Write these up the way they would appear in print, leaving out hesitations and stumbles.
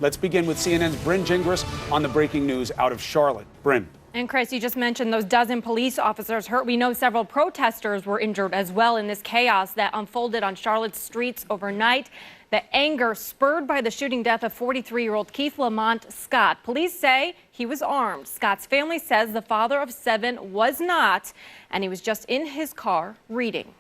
Let's begin with CNN's Bryn Gingras on the breaking news out of Charlotte. Bryn. And Chris, you just mentioned those dozen police officers hurt. We know several protesters were injured as well in this chaos that unfolded on Charlotte's streets overnight. The anger spurred by the shooting death of 43-year-old Keith Lamont Scott. Police say he was armed. Scott's family says the father of 7 was not, and he was just in his car reading.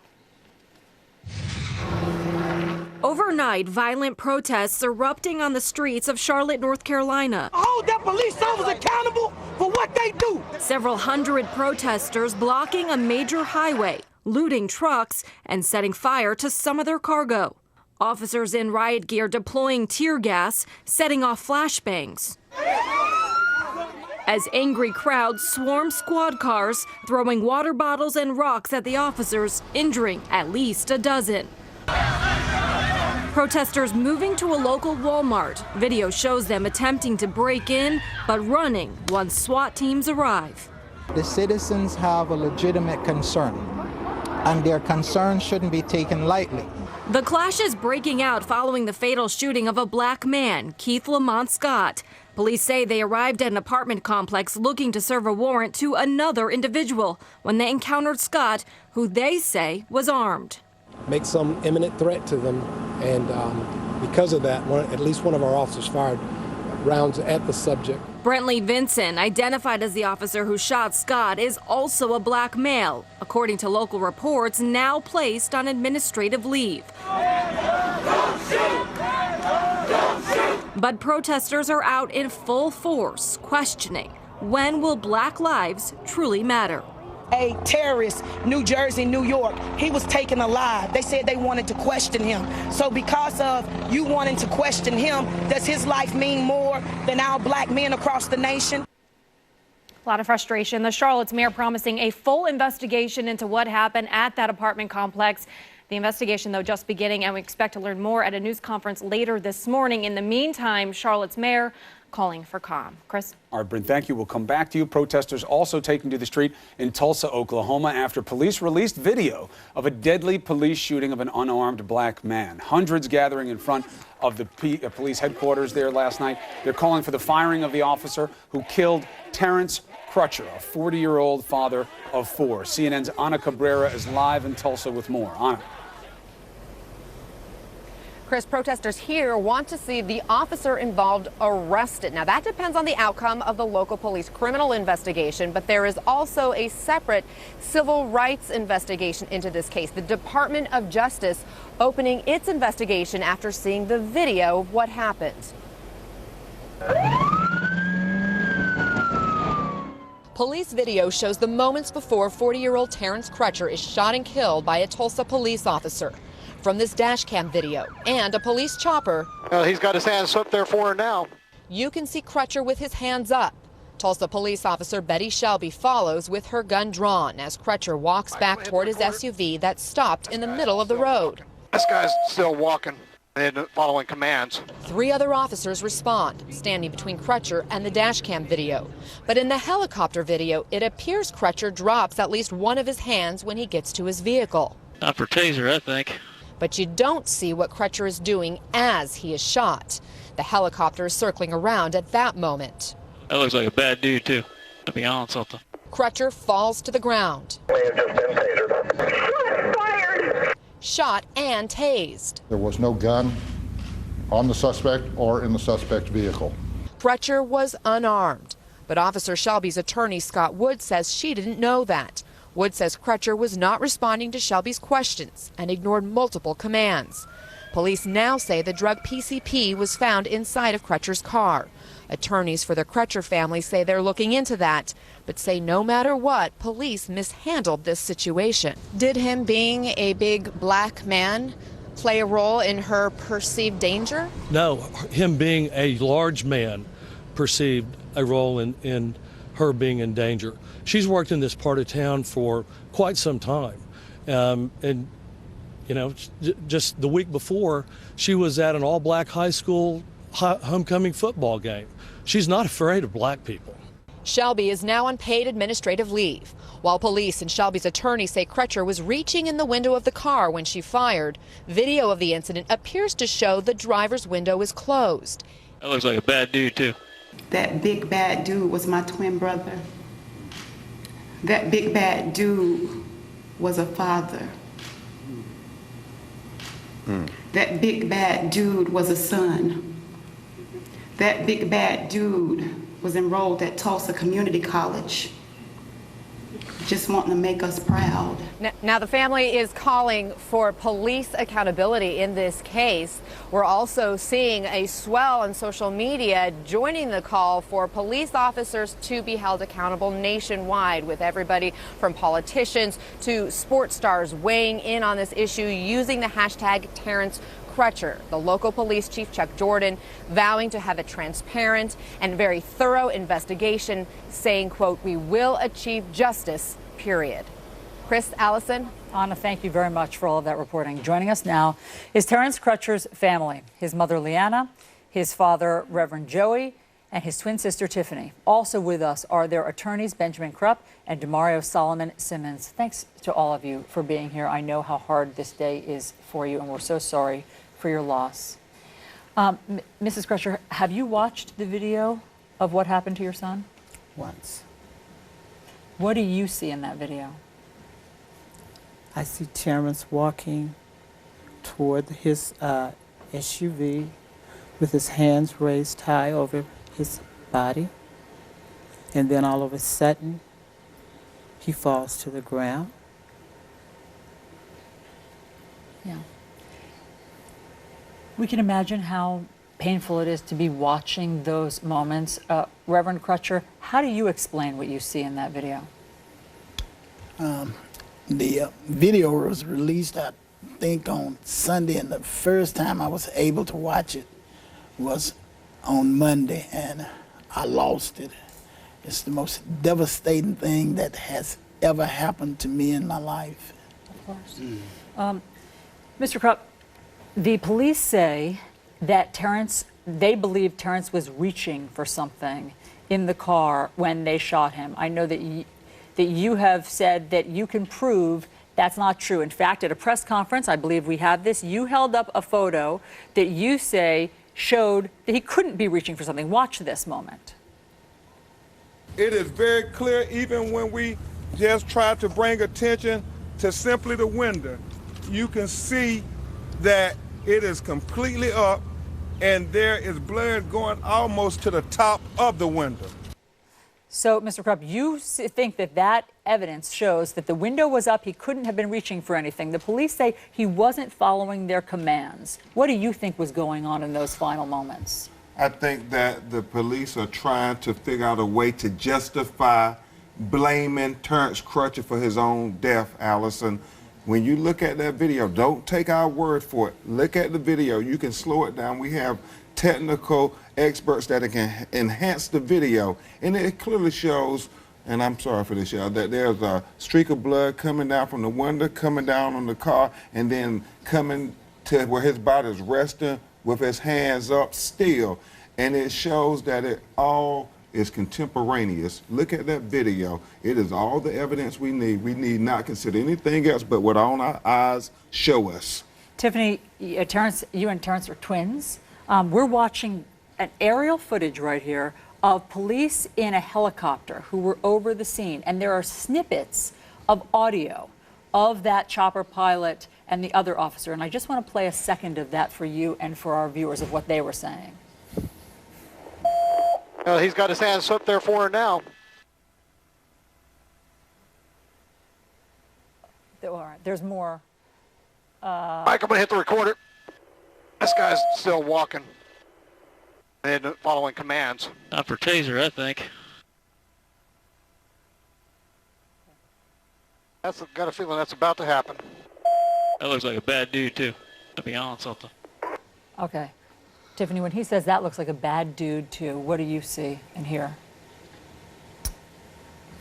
Overnight, violent protests erupting on the streets of Charlotte, North Carolina. Hold that police officers accountable for what they do. Several hundred protesters blocking a major highway, looting trucks, and setting fire to some of their cargo. Officers in riot gear deploying tear gas, setting off flashbangs. As angry crowds swarm squad cars, throwing water bottles and rocks at the officers, injuring at least a dozen. Protesters moving to a local Walmart. Video shows them attempting to break in, but running once SWAT teams arrive. The citizens have a legitimate concern, and their concern shouldn't be taken lightly. The clash is breaking out following the fatal shooting of a black man, Keith Lamont Scott. Police say they arrived at an apartment complex looking to serve a warrant to another individual when they encountered Scott, who they say was armed. Make some imminent threat to them, and because of that, at least one of our officers fired rounds at the subject. Brentley Vinson, identified as the officer who shot Scott, is also a black male, according to local reports, now placed on administrative leave. But protesters are out in full force, questioning, when will black lives truly matter? A terrorist, New Jersey, New York, he was taken alive. They said they wanted to question him. So because of you wanting to question him, does his life mean more than our black men across the nation? A lot of frustration. The Charlotte's mayor promising a full investigation into what happened at that apartment complex. The investigation, though, just beginning, and we expect to learn more at a news conference later this morning. In the meantime, Charlotte's mayor calling for calm. Chris? All right, Bryn, thank you. We'll come back to you. Protesters also taking to the street in Tulsa, Oklahoma, after police released video of a deadly police shooting of an unarmed black man. Hundreds gathering in front of the police headquarters there last night. They're calling for the firing of the officer who killed Terrence Crutcher, a 40-year-old father of 4. CNN's Ana Cabrera is live in Tulsa with more. Ana. Chris, protesters here want to see the officer involved arrested. Now, that depends on the outcome of the local police criminal investigation, but there is also a separate civil rights investigation into this case. The Department of Justice opening its investigation after seeing the video of what happened. Police video shows the moments before 40-year-old Terrence Crutcher is shot and killed by a Tulsa police officer. From this dash cam video and a police chopper, he's got his hands up there for her now. You can see Crutcher with his hands up. Tulsa police officer Betty Shelby follows with her gun drawn as Crutcher walks back toward his SUV that stopped in the middle of the road. This guy's still walking and following commands. 3 other officers respond, standing between Crutcher and the dash cam video. But in the helicopter video, it appears Crutcher drops at least one of his hands when he gets to his vehicle. Not for taser, I think. But you don't see what Crutcher is doing as he is shot. The helicopter is circling around at that moment. That looks like a bad dude, too, to be honest with you. Crutcher falls to the ground. Shot and tased. There was no gun on the suspect or in the suspect's vehicle. Crutcher was unarmed, but Officer Shelby's attorney, Scott Wood, says she didn't know that. Wood says Crutcher was not responding to Shelby's questions and ignored multiple commands. Police now say the drug PCP was found inside of Crutcher's car. Attorneys for the Crutcher family say they're looking into that, but say no matter what, police mishandled this situation. Did him being a big black man play a role in her perceived danger? No, him being a large man perceived a role in her being in danger. She's worked in this part of town for quite some time. And, you know, just the week before, she was at an all-black high school homecoming football game. She's not afraid of black people. Shelby is now on paid administrative leave. While police and Shelby's attorney say Crutcher was reaching in the window of the car when she fired, video of the incident appears to show the driver's window is closed. That looks like a bad dude, too. That big bad dude was my twin brother. That big bad dude was a father. That big bad dude was a son. That big bad dude was enrolled at Tulsa Community College, just wanting to make us proud. Now, the family is calling for police accountability in this case. We're also seeing a swell on social media joining the call for police officers to be held accountable nationwide, with everybody from politicians to sports stars weighing in on this issue using the hashtag Terrence Crutcher. The local police chief, Chuck Jordan, vowing to have a transparent and very thorough investigation, saying, quote, "We will achieve justice, period." Chris, Allison. Anna, thank you very much for all of that reporting. Joining us now is Terrence Crutcher's family, his mother, Leanna, his father, Reverend Joey, and his twin sister, Tiffany. Also with us are their attorneys, Benjamin Krupp and Demario Solomon Simmons. Thanks to all of you for being here. I know how hard this day is for you, and we're so sorry for your loss. Mrs. Crutcher, have you watched the video of what happened to your son? Once. What do you see in that video? I see Terrence walking toward his SUV with his hands raised high over his body, and then all of a sudden he falls to the ground. Yeah. We can imagine how painful it is to be watching those moments. Reverend Crutcher, how do you explain what you see in that video? The video was released, I think, on Sunday, and the first time I was able to watch it was on Monday, and I lost it. It's the most devastating thing that has ever happened to me in my life. Of course. Mr. Krupp, the police say that they believe Terrence was reaching for something in the car when they shot him. I know that you have said that you can prove that's not true. In fact, at a press conference, I believe we have this, you held up a photo that you say showed that he couldn't be reaching for something. Watch this moment. It is very clear, even when we just try to bring attention to simply the window, you can see that it is completely up and there is blood going almost to the top of the window. So, Mr. Krupp, you think that that evidence shows that the window was up, he couldn't have been reaching for anything. The police say he wasn't following their commands. What do you think was going on in those final moments? I think that the police are trying to figure out a way to justify blaming Terrence Crutcher for his own death, Allison. When you look at that video, don't take our word for it. Look at the video. You can slow it down. We have technical experts that can enhance the video, and it clearly shows, and I'm sorry for this, y'all, that there's a streak of blood coming down from the window, coming down on the car, and then coming to where his body is resting with his hands up still. And it shows that it all is contemporaneous. Look at that video. It is all the evidence we need. We need not consider anything else but what our eyes show us. Tiffany, Terrence, you and Terrence are twins. We're watching an aerial footage right here of police in a helicopter who were over the scene, and there are snippets of audio of that chopper pilot and the other officer, and I just want to play a second of that for you and for our viewers of what they were saying. He's got his hands up there for her now. All right, there's more. Mike, I'm going to hit the recorder. This guy's still walking and following commands. Not for taser, I think. Got a feeling that's about to happen. That looks like a bad dude, too, to be honest with you. Okay. Tiffany, when he says that looks like a bad dude, too, what do you see and hear?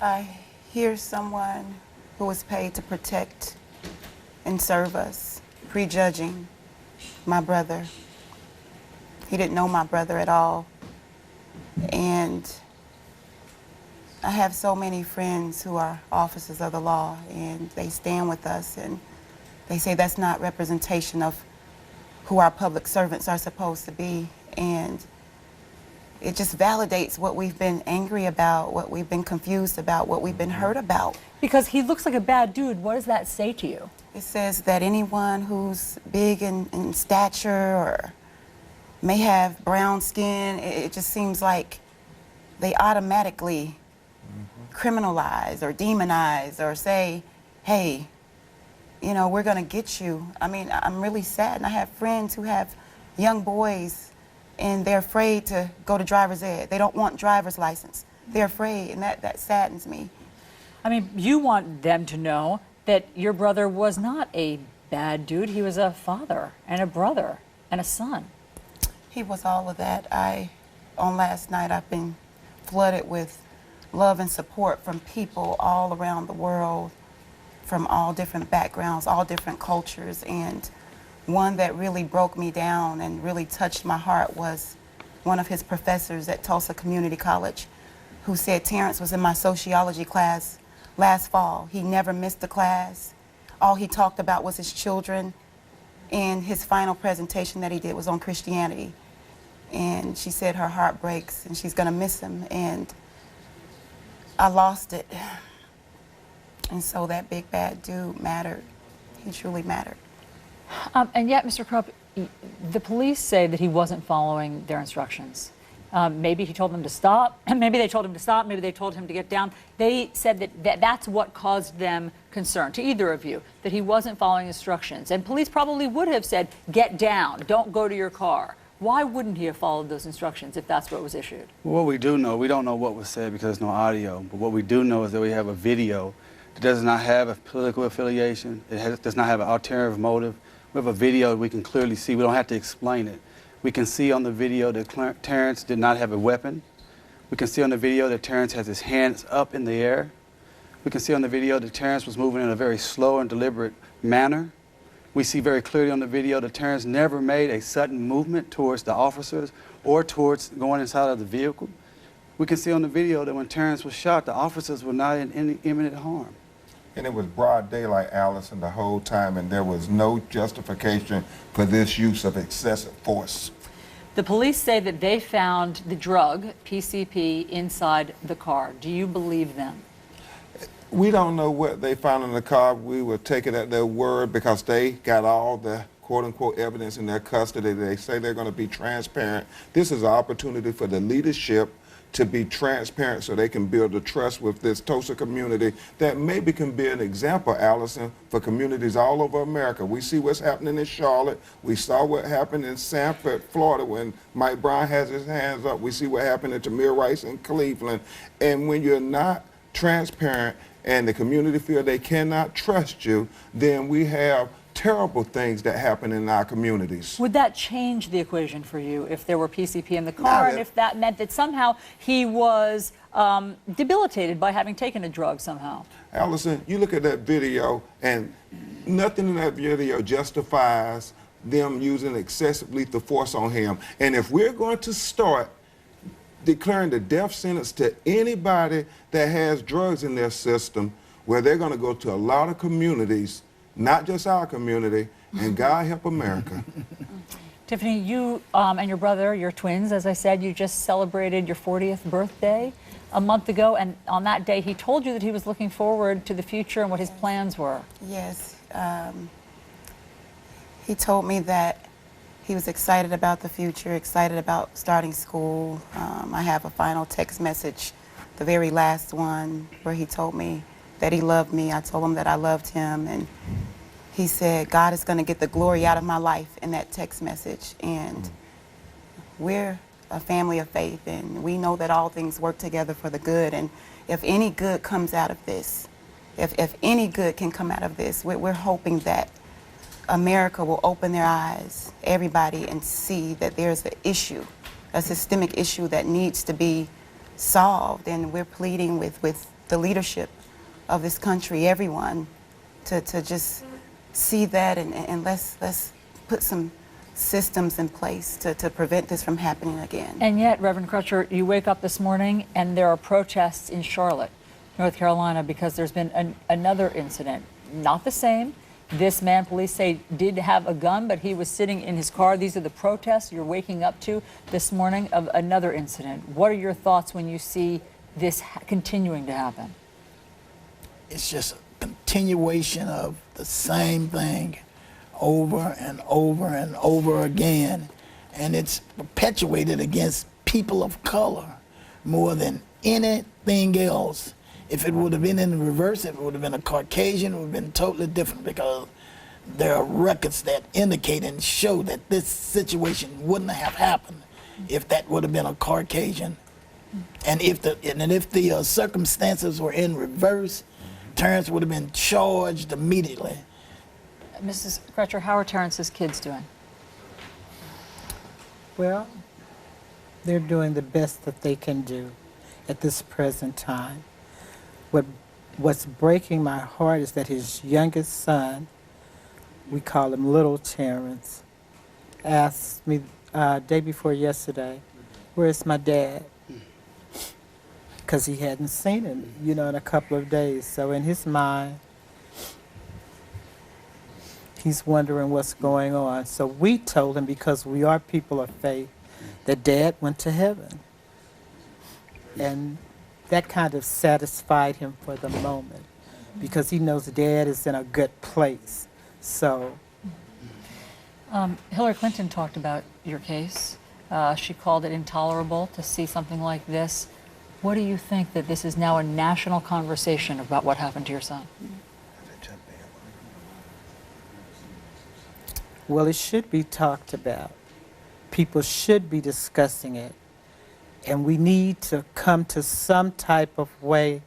I hear someone who was paid to protect and serve us, prejudging my brother. He didn't know my brother at all. And I have so many friends who are officers of the law, and they stand with us, and they say that's not representation of who our public servants are supposed to be. And it just validates what we've been angry about, what we've been confused about, what we've been hurt about. Because he looks like a bad dude. What does that say to you? It says that anyone who's big in stature or may have brown skin, it just seems like they automatically criminalize or demonize or say, hey, you know, we're going to get you. I mean, I'm really sad. And I have friends who have young boys and they're afraid to go to driver's ed. They don't want driver's license. They're afraid, and that saddens me. I mean, you want them to know that your brother was not a bad dude. He was a father and a brother and a son. He was all of that. On last night, I've been flooded with love and support from people all around the world, from all different backgrounds, all different cultures, and one that really broke me down and really touched my heart was one of his professors at Tulsa Community College who said Terrence was in my sociology class last fall. He never missed a class. All he talked about was his children, and his final presentation that he did was on Christianity. And she said her heart breaks and she's gonna miss him, and I lost it. And so that big bad dude mattered. He truly mattered. And yet, Mr. Krupp, the police say that he wasn't following their instructions. Maybe he told them to stop, maybe they told him to stop, maybe they told him to get down. They said that's what caused them concern, to either of you, that he wasn't following instructions. And police probably would have said, get down, don't go to your car. Why wouldn't he have followed those instructions if that's what was issued? Well, what we do know, we don't know what was said because there's no audio, but what we do know is that we have a video that does not have a political affiliation, does not have an ulterior motive. We have a video we can clearly see. We don't have to explain it. We can see on the video that Terrence did not have a weapon. We can see on the video that Terrence has his hands up in the air. We can see on the video that Terrence was moving in a very slow and deliberate manner. We see very clearly on the video that Terrence never made a sudden movement towards the officers or towards going inside of the vehicle. We can see on the video that when Terrence was shot, the officers were not in any imminent harm. And it was broad daylight, Allison, the whole time, and there was no justification for this use of excessive force. The police say that they found the drug, PCP, inside the car. Do you believe them? We don't know what they found in the car. We will take it at their word because they got all the quote-unquote evidence in their custody. They say they're going to be transparent. This is an opportunity for the leadership to be transparent so they can build a trust with this Tulsa community that maybe can be an example, Allison, for communities all over America. We see what's happening in Charlotte. We saw what happened in Sanford, Florida when Mike Brown has his hands up. We see what happened in Tamir Rice in Cleveland. And when you're not transparent and the community feel they cannot trust you, then we have terrible things that happen in our communities. Would that change the equation for you if there were PCP in the car and if that meant that somehow he was debilitated by having taken a drug somehow? Allison, you look at that video and nothing in that video justifies them using excessive lethal force on him. And if we're going to start declaring the death sentence to anybody that has drugs in their system, where they're going to go to a lot of communities, not just our community, and God help America. Tiffany, you and your brother, your twins, as I said, you just celebrated your 40th birthday a month ago, and on that day he told you that he was looking forward to the future and what his plans were. Yes. He told me that he was excited about the future, excited about starting school. I have a final text message, the very last one, where he told me that he loved me. I told him that I loved him, and he said, God is going to get the glory out of my life in that text message. And we're a family of faith, and we know that all things work together for the good. And if any good comes out of this, if any good can come out of this, we're hoping that America will open their eyes, everybody, and see that there's an issue, a systemic issue that needs to be solved. And we're pleading with the leadership of this country, everyone, to just see that and let's put some systems in place to prevent this from happening again. And yet, Reverend Crutcher, you wake up this morning and there are protests in Charlotte, North Carolina, because there's been another incident, not the same, This man, police say, did have a gun, but he was sitting in his car. These are the protests you're waking up to this morning of another incident. What are your thoughts when you see this continuing to happen? It's just a continuation of the same thing over and over and over again. And it's perpetuated against people of color more than anything else. If it would have been in the reverse, if it would have been a Caucasian, it would have been totally different, because there are records that indicate and show that this situation wouldn't have happened if that would have been a Caucasian. And if the circumstances were in reverse, Terrence would have been charged immediately. Mrs. Crutcher, how are Terrence's kids doing? Well, they're doing the best that they can do at this present time. What's breaking my heart is that his youngest son, we call him Little Terrence, asked me day before yesterday, "Where's my dad?" Because he hadn't seen him, in a couple of days. So in his mind, he's wondering what's going on. So we told him, because we are people of faith, that Dad went to heaven. And that kind of satisfied him for the moment, because he knows Dad is in a good place. So Hillary Clinton talked about your case. She called it intolerable to see something like this. What do you think that this is now a national conversation about what happened to your son? Well, it should be talked about. People should be discussing it. And we need to come to some type of way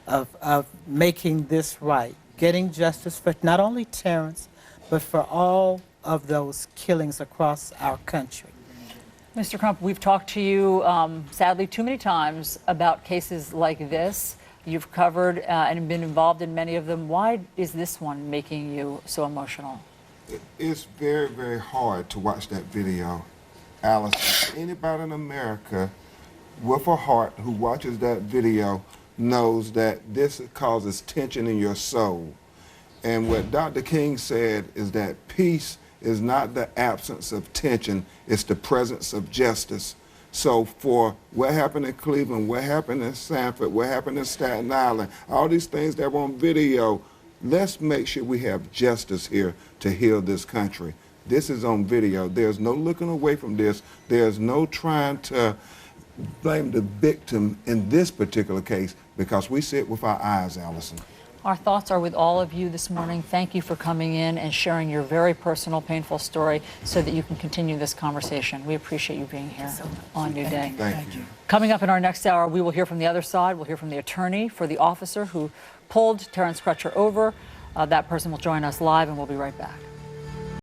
of making this right, getting justice for not only Terrence, but for all of those killings across our country. Mr. Crump, we've talked to you, sadly, too many times about cases like this. You've covered and been involved in many of them. Why is this one making you so emotional? It's very, very hard to watch that video, Alice. Anybody in America with a heart who watches that video knows that this causes tension in your soul. And what Dr. King said is that peace is not the absence of tension, it's the presence of justice. So for what happened in Cleveland, what happened in Sanford, what happened in Staten Island, all these things that were on video, let's make sure we have justice here to heal this country. This is on video. There's no looking away from this. There's no trying to blame the victim in this particular case, because we see it with our eyes, Allison. Our thoughts are with all of you this morning. Thank you for coming in and sharing your very personal, painful story so that you can continue this conversation. We appreciate you being here on New Day. Thank you. Coming up in our next hour, we will hear from the other side. We'll hear from the attorney for the officer who pulled Terrence Crutcher over. That person will join us live, and we'll be right back.